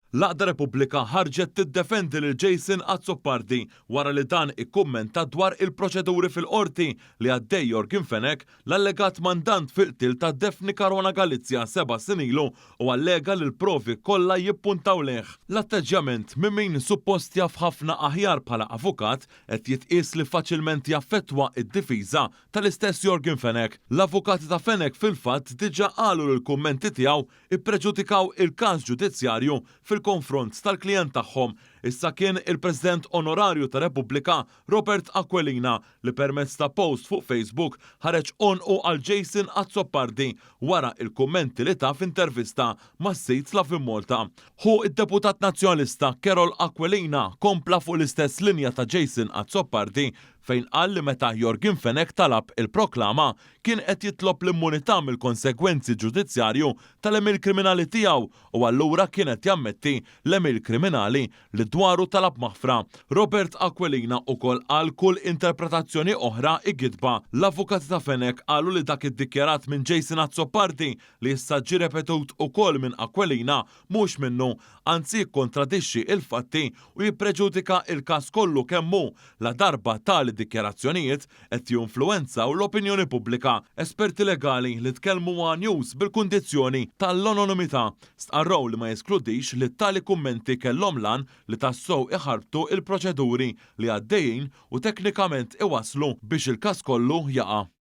L-Aqda Repubblika ħarġet tiddefendi lil Jason Azzopardi wara li dan ikkummenta dwar il-proċeduri fil-qorti li għaddej Jorgen Fenech, l-allegat mandant fil-qtil ta' Daphne Caruana Galizia 7 snin ilu u allega li l-provi kollha jippuntaw leh. L-atteġġjament minn min suppost jaf ħafna aħjar bħala avukat qed jitqies li faċilment jaffettwa id-difiża tal-istess Jorgen Fenech. L-avukati ta' Fenech fil-fatt diġà qalu li l-kummenti tiegħu ippreġudikaw il-każ ġudizzjarju fil-konfront tal-klijent tagħhom. Issa kien il-President Onorarju ta' Repubblika Robert Aquilina li permezz ta' post fuq Facebook ħareġ onqu għal Jason Azzopardi wara il-kummenti li ta' f'intervista ma' sit la' Malta. Hu id-deputat nazzjonalista Carol Aquilina kompla fuq l-istess linja ta' Jason Azzopardi fejn qal li meta Jorgen Fenech talab il-proklama kien qed jitlob l-immunità mill-konsegwenzi ġudizzjarju tal-emil kriminali tiegħu u allura kien qed jammetti l-emil kriminali li dwaru talab maħfra. Robert Aquilina ukoll qal kull interpretazzjoni oħra igidba. L-avukati ta' Fenech qalu li dak iddikjarat minn Jason Azzopardi li issa ġie repetut ukoll minn Aquilina mhux minnu, anzi kontradixxi il-fatti u jippreġudika il-każ kollu kemm hu. La darba dikjarazzjonijiet qed jinfluwenzaw l-opinjoni pubblika. Esperti legali li tkellmu ma' News bil-kundizzjoni tal-anonimità stqarraw li ma jeskludix li tali kummenti kellhom lan li tassew iħarbtu il-proċeduri li għaddejjin u teknikament iwasslu biex il-każ kollu jaqa'.